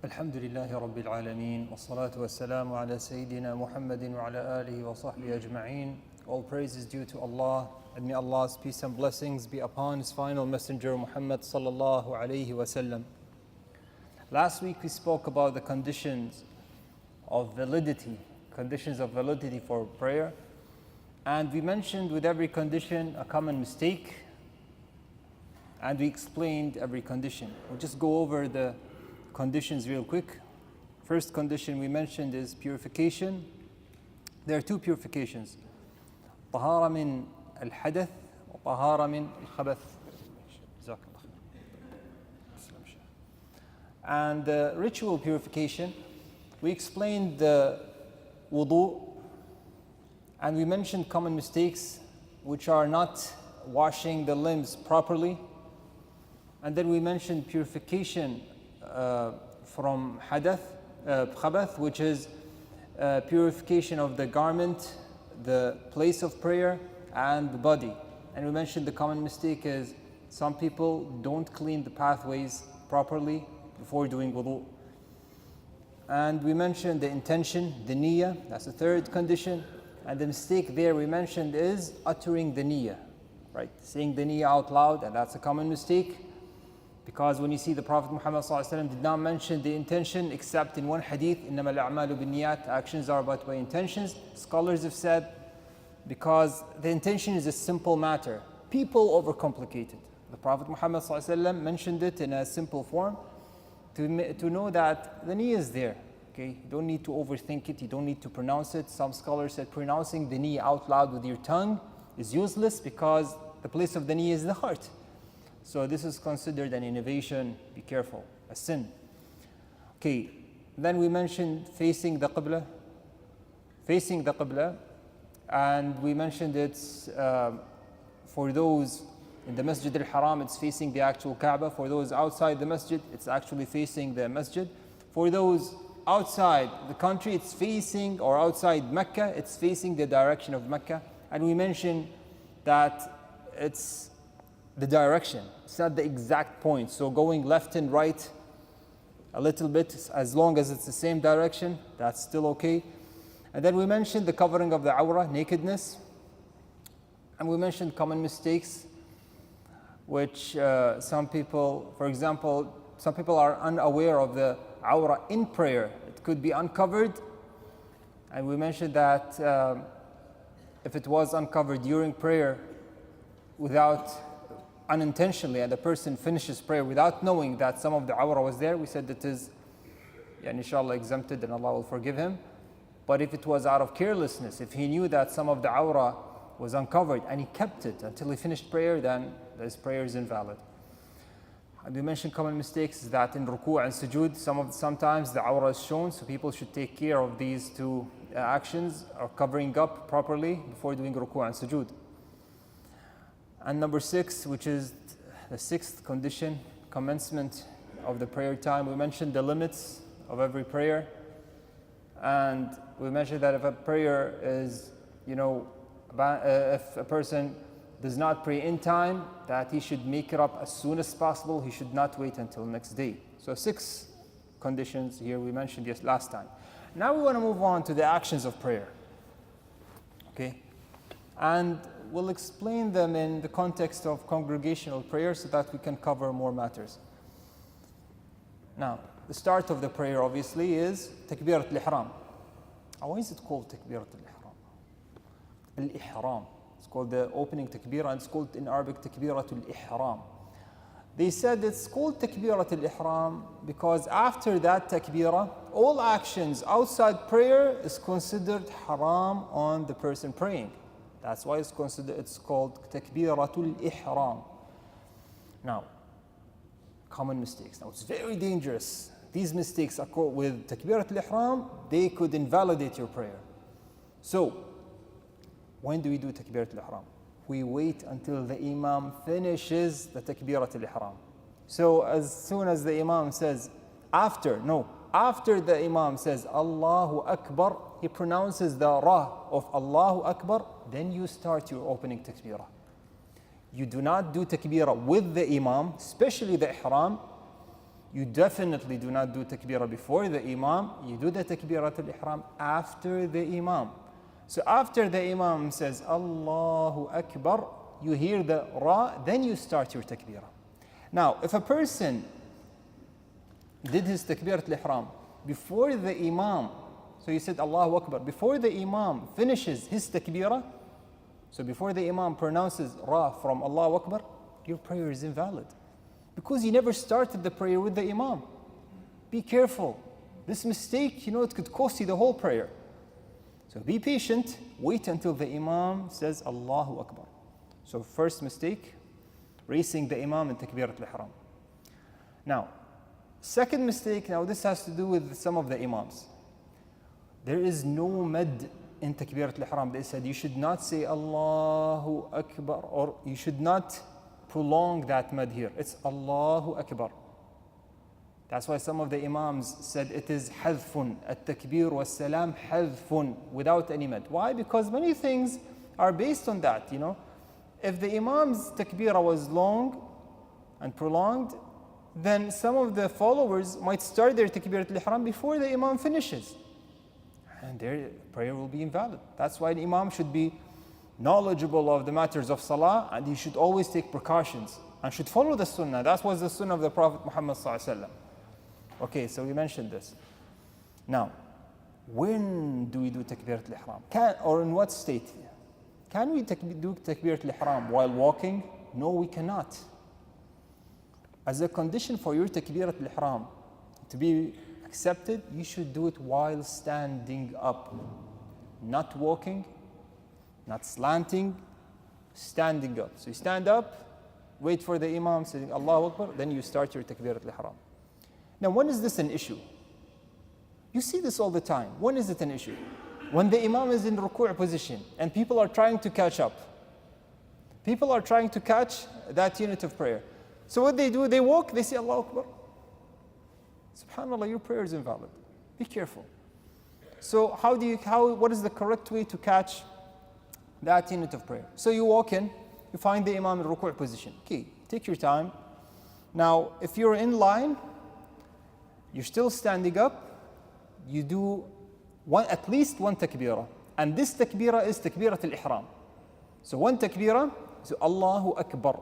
الحمد لله رب العالمين والصلاة والسلام على سيدنا محمد وعلى آله وصحبه أجمعين. All praise is due to Allah, and may Allah's peace and blessings be upon His final messenger Muhammad sallallahu alayhi wasallam. Last week we spoke about the conditions of validity for prayer, and we mentioned with every condition a common mistake, and we explained every condition. We'll just go over the conditions real quick. First condition we mentioned is purification. There are two purifications: طهارة من الحدث وطهارة من الخبث. And the ritual purification, we explained the wudu, and we mentioned common mistakes which are not washing the limbs properly. And then we mentioned purification from hadath, khabath, which is purification of the garment, the place of prayer, and the body. And we mentioned the common mistake is some people don't clean the pathways properly before doing wudu. And we mentioned the intention, the niyyah, that's the third condition. And the mistake there we mentioned is uttering the niyyah, right? Saying the niyyah out loud, and that's a common mistake. Because when you see the Prophet Muhammad ﷺ did not mention the intention except in one hadith, إِنَّمَا الْأَعْمَالُ بِالنِّيَّاتِ, actions are but by intentions. Scholars have said, because the intention is a simple matter. People overcomplicate it. The Prophet Muhammad ﷺ mentioned it in a simple form to know that the niyyah is there. Okay? You don't need to overthink it, you don't need to pronounce it. Some scholars said pronouncing the niyyah out loud with your tongue is useless because the place of the niyyah is the heart. So this is considered an innovation, be careful, a sin. Okay, then we mentioned facing the Qibla. Facing the Qibla, and we mentioned it's for those in the Masjid al-Haram, it's facing the actual Kaaba. For those outside the masjid, it's actually facing the masjid. For those outside the country, it's facing, or outside Mecca, it's facing the direction of Mecca. And we mentioned that it's the direction, it's not the exact point. So going left and right a little bit, as long as it's the same direction, that's still okay. And then we mentioned the covering of the awrah, nakedness. And we mentioned common mistakes, which some people, for example, some people are unaware of the awrah in prayer. It could be uncovered. And we mentioned that if it was uncovered during prayer unintentionally, and the person finishes prayer without knowing that some of the awrah was there, we said it is inshallah exempted and Allah will forgive him. But if it was out of carelessness, if he knew that some of the awrah was uncovered and he kept it until he finished prayer, then his prayer is invalid. And we mentioned common mistakes is that in ruku' and sujood, sometimes the awrah is shown, so people should take care of these two actions, or covering up properly before doing ruku' and sujood. And number 6, which is the sixth condition, commencement of the prayer time. We mentioned the limits of every prayer. And we mentioned that if a prayer is, if a person does not pray in time, that he should make it up as soon as possible. He should not wait until next day. So 6 conditions here we mentioned last time. Now we want to move on to the actions of prayer. Okay? And we'll explain them in the context of congregational prayer so that we can cover more matters. Now, the start of the prayer obviously is Takbirat al-Ihram. Why is it called Takbirat al-Ihram? Al-Ihram. It's called the opening Takbirah, and it's called in Arabic Takbirat al-Ihram. They said it's called Takbirat al-Ihram because after that Takbirah, all actions outside prayer is considered haram on the person praying. That's why it's called Takbiratul Ihram. Now, common mistakes. Now, it's very dangerous. These mistakes with Takbiratul Ihram, they could invalidate your prayer. So, when do we do Takbiratul Ihram? We wait until the Imam finishes the Takbiratul Ihram. So, as soon as the Imam says, after the Imam says Allahu Akbar, he pronounces the Ra of Allahu Akbar, then you start your opening Takbirah. You do not do Takbirah with the Imam, especially the Ihram. You definitely do not do takbirah before the imam. You do the takbirat al-ihram after the imam. So after the imam says Allahu Akbar, you hear the ra, then you start your takbirah. Now, if a person did his takbirat al-ihram before the imam, so you said Allahu Akbar, before the imam finishes his takbirah, so before the imam pronounces ra from Allahu Akbar, your prayer is invalid. Because you never started the prayer with the imam. Be careful. This mistake, it could cost you the whole prayer. So be patient, wait until the imam says Allahu Akbar. So first mistake, racing the imam in takbirat al-ihram. Now, second mistake, now this has to do with some of the imams. There is no mad in takbirat al-ihram. They said you should not say Allahu Akbar, or you should not prolong that mad here. It's Allahu Akbar. That's why some of the imams said it is hadfun, at-takbir wa salam hadfun, without any mad. Why? Because many things are based on that, If the imam's takbirah was long and prolonged, then some of the followers might start their takbirat al-ihram before the imam finishes. And their prayer will be invalid. That's why the imam should be knowledgeable of the matters of salah, and he should always take precautions and should follow the sunnah. That was the sunnah of the Prophet Muhammad sallallahu alaihi wasallam. Okay, so we mentioned this. Now, when do we do takbirat al-ihram? Or in what state? Can we do takbirat al-ihram while walking? No, we cannot. As a condition for your takbirat al-ihram to be accepted, you should do it while standing up, not walking, not slanting, standing up. So you stand up, wait for the imam saying Allahu Akbar, then you start your takbirat al-ihram. Now, when is this an issue? You see this all the time. When is it an issue? When the imam is in ruku' position and people are trying to catch up. People are trying to catch that unit of prayer. So what they do, they walk, they say Allahu Akbar. SubhanAllah, your prayer is invalid. Be careful. So what is the correct way to catch that unit of prayer? So you walk in, you find the imam in ruku' position. Okay, take your time. Now, if you're in line, you're still standing up, you do at least one takbirah. And this takbirah is takbirat al-ihram. So one takbirah, so Allahu Akbar.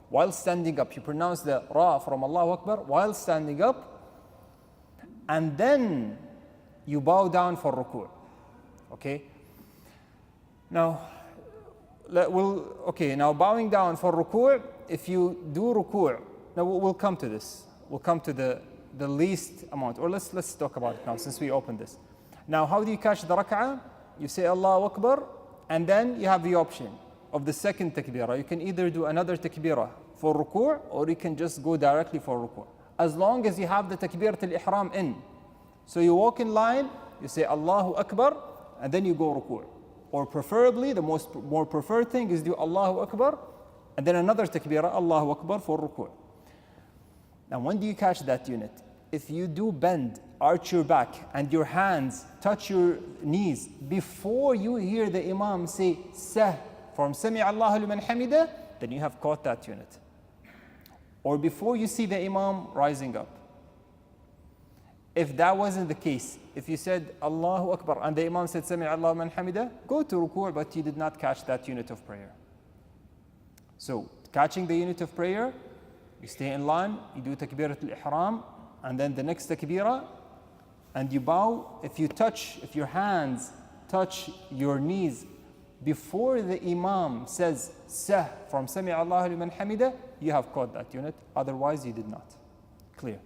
While standing up, you pronounce the ra from Allahu Akbar while standing up. And then you bow down for ruku'. Okay? Now, now bowing down for ruku', if you do ruku', now we'll come to this. We'll come to the least amount. Or let's talk about it now since we opened this. Now, how do you catch the rak'ah? You say Allahu Akbar, and then you have the option of the second takbirah. You can either do another takbirah for ruku', or you can just go directly for ruku'. As long as you have the takbirat al-ihram in. So you walk in line, you say Allahu Akbar, and then you go ruku'. Or preferably, the more preferred thing is do Allahu Akbar, and then another takbirah, Allahu Akbar for ruku'. Now, when do you catch that unit? If you do bend, arch your back, and your hands touch your knees before you hear the imam say sah from Sami Allahu liman hamida, then you have caught that unit. Or before you see the imam rising up. If that wasn't the case, if you said Allahu Akbar and the imam said Sami Allahu liman hamida, go to ruku', but you did not catch that unit of prayer. So, catching the unit of prayer, you stay in line, you do takbirat al-ihram, and then the next takbirah, and you bow. If your hands touch your knees before the imam says sah from Sami Allahu liman hamida, you have caught that unit. Otherwise, you did not. Clear?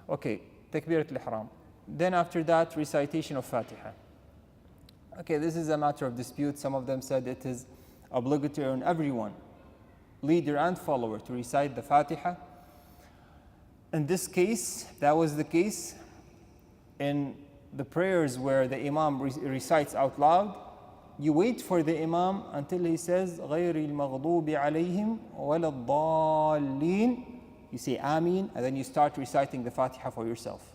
Okay, takbirat al-ihram. Then after that, recitation of Fatiha. Okay, this is a matter of dispute. Some of them said it is obligatory on everyone, leader and follower, to recite the Fatiha. In this case, that was the case in the prayers where the imam recites out loud. You wait for the imam until he says غَيْرِ الْمَغْضُوبِ عَلَيْهِمْ وَلَا الضَّالِّينَ. You say Ameen, and then you start reciting the Fatiha for yourself.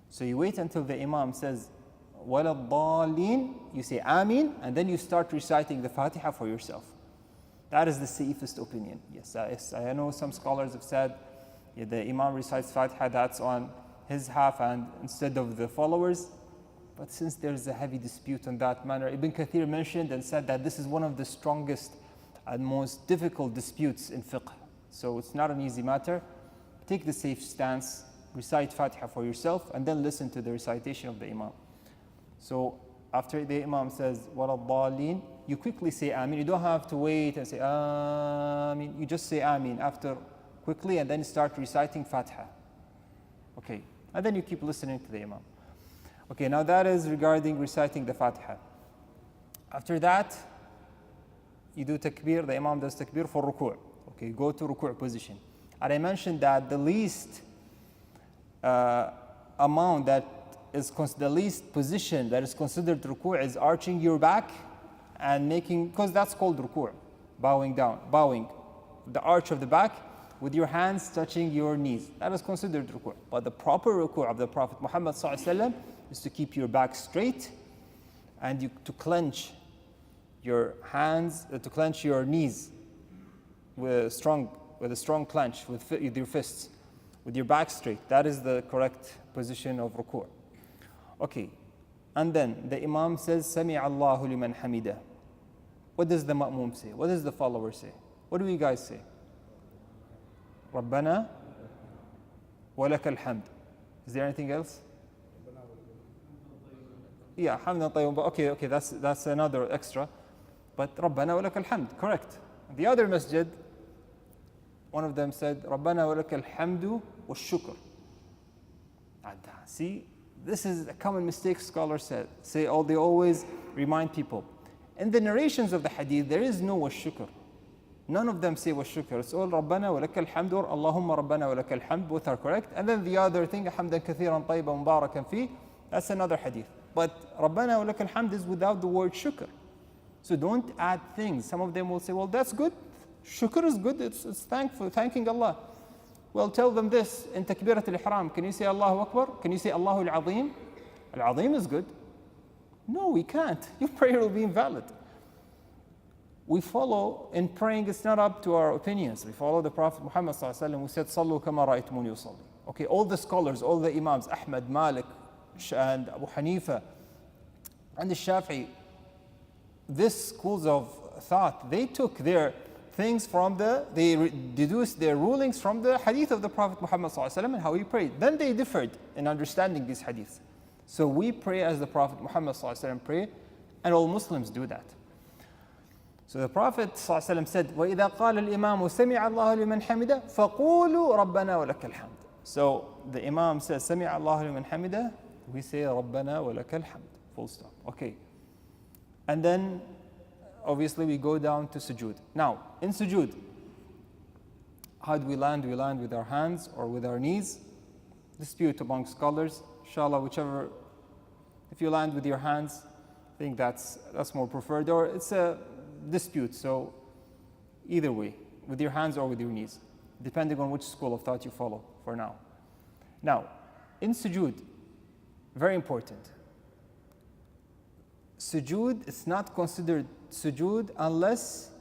So you wait until the imam says وَلَا الضَّالِّينَ, you say Ameen, and then you start reciting the Fatiha for yourself. That is the safest opinion. Yes, I know some scholars have said, The Imam recites Fatiha, that's on his half and instead of the followers. But since there's a heavy dispute on that matter, Ibn Kathir mentioned and said that this is one of the strongest and most difficult disputes in fiqh. So it's not an easy matter. Take the safe stance, recite Fatiha for yourself, and then listen to the recitation of the Imam. So after the Imam says, وَلَضَّالِينَ, you quickly say Ameen. You don't have to wait and say Ameen. You just say Ameen after quickly and then start reciting Fatiha. Okay, and then you keep listening to the Imam. Okay, now that is regarding reciting the Fatiha. After that, you do takbir, the Imam does takbir for ruku'. Okay, go to ruku' position. And I mentioned that the least amount that is the least position that is considered ruku' is arching your back and making, because that's called ruku', bowing down, bowing the arch of the back with your hands touching your knees. That is considered ruku'. But the proper ruku' of the Prophet Muhammad ﷺ is to keep your back straight and to clench your hands, to clench your knees with a strong clench with your fists, with your back straight. That is the correct position of ruku'. Okay, and then the Imam says, Sami' Allahu liman hamida. What does the ma'mum say? What does the follower say? What do you guys say? Rabbana wa lakal hamd. Is there anything else? Yeah, hamdan tayyib. Okay, that's another extra. But Rabbana wa lakal hamd, correct. The other masjid, one of them said, Rabbana wa lakal hamdu wa shukr. See, this is a common mistake scholars say, they always remind people. In the narrations of the hadith, there is no wa shukr. None of them say wa shukr. It's all Rabbana wa lakal hamd or Allahumma Rabbana wa lakal hamd. Both are correct. And then the other thing, hamdan kathiran tayyiban mubarakan fi, that's another hadith. But Rabbana wa lakal hamd is without the word shukr. So don't add things. Some of them will say, well, that's good. Shukr is good. It's thanking Allah. Well, tell them this in Takbirat al-Ihram. Can you say Allahu Akbar? Can you say Allahu al-Azim? Al-Azim is good. No, we can't. Your prayer will be invalid. We follow in praying, it's not up to our opinions. We follow the Prophet Muhammad ﷺ who said, Sallu kama ra'aytumuni usalli. Okay, all the scholars, all the Imams, Ahmad, Malik, and Abu Hanifa, and the Shafi'i, these schools of thought, they took their things from they deduced their rulings from the hadith of the Prophet Muhammad ﷺ and how he prayed. Then they differed in understanding these hadiths. So we pray as the Prophet Muhammad ﷺ prayed, and all Muslims do that. So the Prophet ﷺ said, وَإِذَا قَالَ الْإِمَامُ سَمِعَ اللَّهُ لِمَنْ حَمِدَ فَقُولُوا رَبَّنَا وَلَكَ الْحَمْدُ. So the Imam says, سَمِعَ اللَّهُ لِمَنْ حَمِدَ, we say, رَبَّنَا وَلَكَ الْحَمْدُ. Full stop. Okay. And then, obviously, we go down to sujood. Now, in sujood, how do we land? We land with our hands or with our knees. Dispute among scholars. Inshallah, whichever, if you land with your hands, I think that's more preferred. Or it's a dispute, so either way, with your hands or with your knees, depending on which school of thought you follow for now. Now, in sujood, very important. Sujood is not considered sujood unless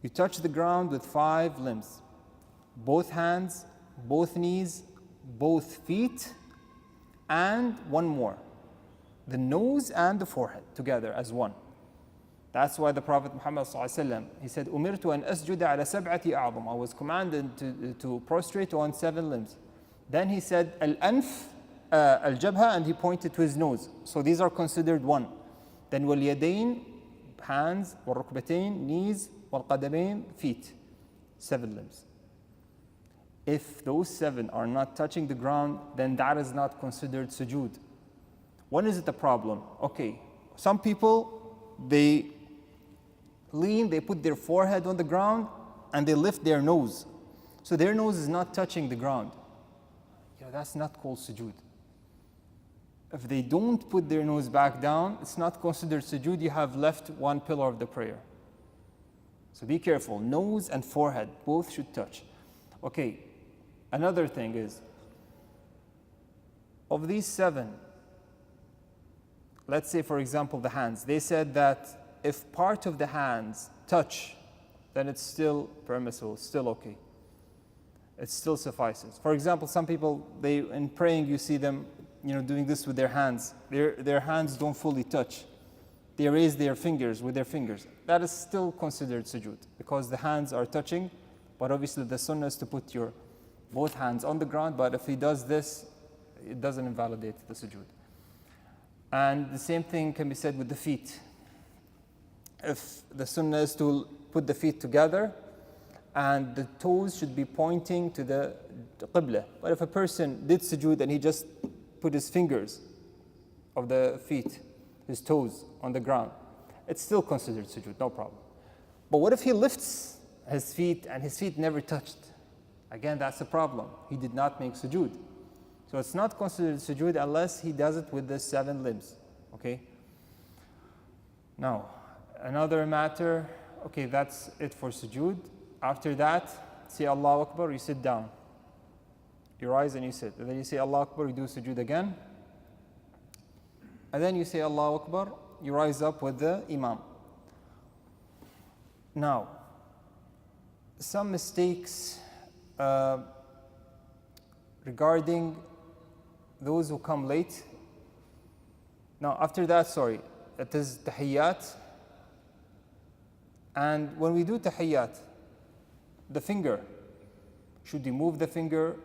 you touch the ground with 5 limbs. Both hands, both knees, both feet, and one more. The nose and the forehead together as one. That's why the Prophet Muhammad ﷺ, he said, "Umirtu an asjuda ala sab'ati a'zam." I was commanded to prostrate on 7 limbs. Then he said, al-anf, al-jabha, and he pointed to his nose. So these are considered one. Then wal-yadayn, hands, wal-rukbatayn, knees, wal-qadamayn, feet. 7 limbs. If those 7 are not touching the ground, then that is not considered sujood. When is it a problem? Okay, some people, they lean, they put their forehead on the ground, and they lift their nose. So their nose is not touching the ground. That's not called sujood. If they don't put their nose back down, it's not considered sujood. You have left one pillar of the prayer. So be careful. Nose and forehead, both should touch. Okay, another thing is, of these 7, let's say, for example, the hands. They said that if part of the hands touch, then it's still permissible, still okay. it still suffices. For example, some people, they in praying, you see them, doing this with their hands. Their hands don't fully touch. They raise their fingers with their fingers. That is still considered sujood because the hands are touching, but obviously the sunnah is to put your both hands on the ground, but if he does this, it doesn't invalidate the sujood. And the same thing can be said with the feet. If the sunnah is to put the feet together and the toes should be pointing to the qibla. But if a person did sujood and he just put his fingers of the feet, his toes on the ground, it's still considered sujood, no problem. But what if he lifts his feet and his feet never touched? Again, that's a problem. He did not make sujood. So it's not considered sujood unless he does it with the 7 limbs, okay? Now, another matter, okay, that's it for sujood. After that, say Allahu Akbar, you sit down. You rise and you sit. And then you say Allahu Akbar, you do sujood again. And then you say Allahu Akbar, you rise up with the Imam. Now, some mistakes regarding those who come late. Now, after that, it is tahiyyat. And when we do tahiyyat, the finger, should you move the finger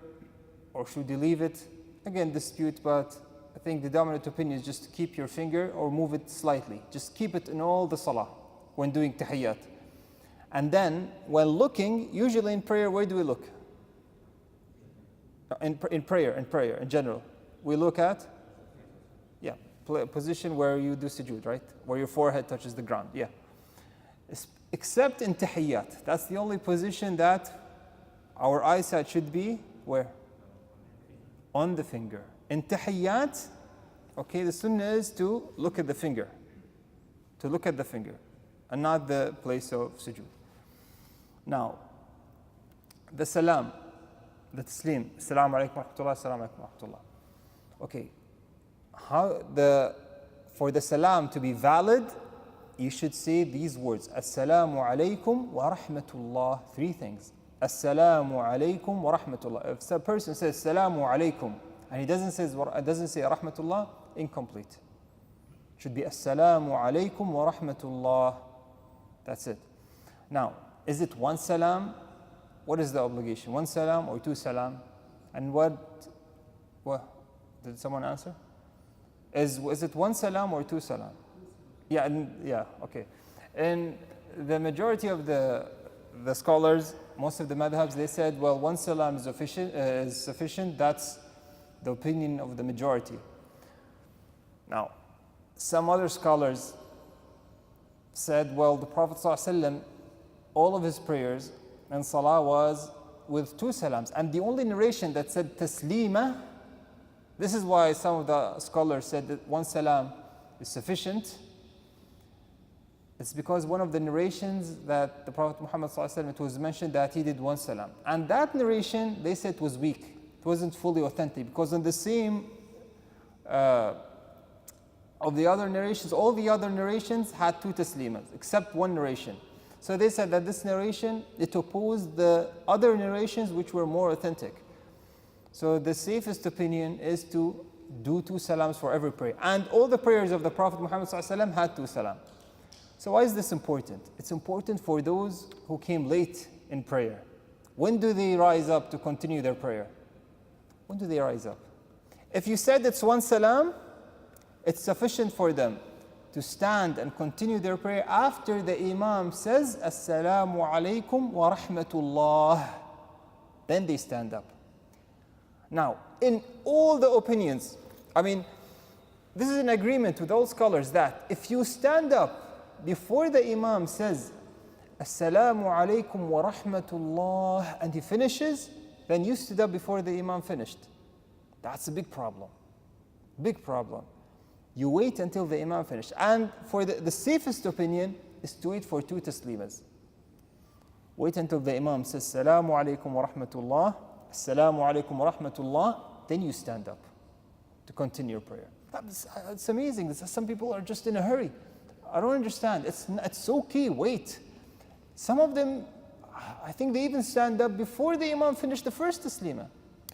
or should you leave it? Again, dispute, but I think the dominant opinion is just to keep your finger or move it slightly. Just keep it in all the salah when doing tahiyyat. And then, when looking, usually in prayer, where do we look? In prayer, in general. We look at, position where you do sujood, right? Where your forehead touches the ground, Except in tahiyyat. That's the only position that our eyesight should be, where? On the finger. In tahiyyat, okay, the sunnah is to look at the finger. To look at the finger, and not the place of sujood. Now, the salam, the taslim, assalamu alaikum wa rahmatullah, assalamu alaikum wa rahmatullah. Okay, for the salam to be valid, you should say these words, assalamu alaikum wa rahmatullah, 3 things. Assalamu alaikum wa rahmatullah. If a person says assalamu alaikum and he doesn't say rahmatullah, incomplete. It should be assalamu alaikum wa rahmatullah. That's it. Now, is it 1 salam? What is the obligation? 1 salam or 2 salam? And what did someone answer? Is it 1 salam or 2 salam? Okay. And the majority of the scholars, most of the madhabs, they said, well, 1 salam is sufficient. That's the opinion of the majority. Now, some other scholars said, well, the Prophet ﷺ, all of his prayers and salah was with 2 salams. And the only narration that said taslima, this is why some of the scholars said that 1 salam is sufficient. It's because one of the narrations that the Prophet Muhammad ﷺ, it was mentioned that he did 1 salam. And that narration, they said it was weak. It wasn't fully authentic because on the same of the other narrations, all the other narrations had 2 taslimas, except one narration. So they said that this narration, it opposed the other narrations which were more authentic. So the safest opinion is to do 2 salams for every prayer. And all the prayers of the Prophet Muhammad ﷺ had 2 salam. So why is this important? It's important for those who came late in prayer. When do they rise up to continue their prayer? When do they rise up? If you said it's 1 salam, it's sufficient for them to stand and continue their prayer after the Imam says, Assalamu alaikum wa rahmatullah. Then they stand up. Now, in all the opinions, this is an agreement with all scholars that if you stand up before the Imam says, Assalamu alaikum wa rahmatullah, and he finishes, then you stood up before the Imam finished. That's a big problem. Big problem. You wait until the Imam finished. And for the safest opinion is to wait for 2 taslimas. Wait until the Imam says, Assalamu alaikum wa rahmatullah, Assalamu alaikum wa rahmatullah, then you stand up to continue your prayer. It's amazing. Some people are just in a hurry. I don't understand. It's okay, wait. Some of them I think they even stand up before the Imam finished the first taslima.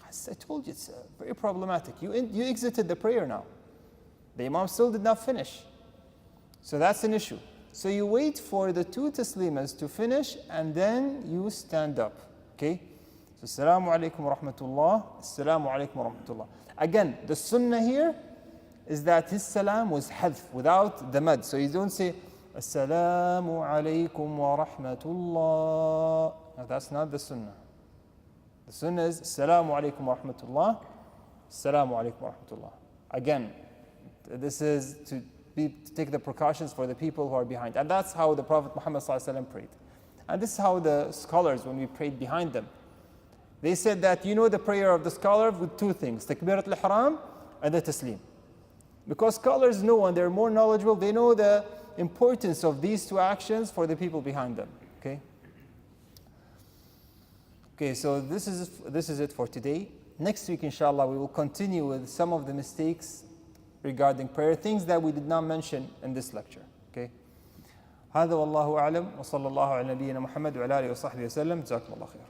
I told you, it's very problematic. You exited the prayer now. The Imam still did not finish. So that's an issue. So you wait for the 2 taslimas to finish and then you stand up. Okay? So Assalamu alaikum wa rahmatullah. Assalamu alaikum wa rahmatullah. Again, the sunnah here is that his salam was hadf, without the mad. So you don't say Assalamu alaikum wa rahmatullah. No, that's not the sunnah. The sunnah is Assalamu alaikum wa rahmatullah. Assalamu alaikum wa rahmatullah. Again, this is to take the precautions for the people who are behind. And that's how the Prophet Muhammad ﷺ prayed. And this is how the scholars, when we prayed behind them, they said that you know the prayer of the scholar with 2 things, Takbirat al-Ihram and the Taslim. Because scholars know, and they're more knowledgeable, they know the importance of these 2 actions for the people behind them. Okay? Okay, so this is it for today. Next week, inshallah, we will continue with some of the mistakes regarding prayer, things that we did not mention in this lecture. Okay? هذا والله أعلم وصلى الله على نبينا محمد وعلى آله وصحبه وسلم. جزاكم الله خير.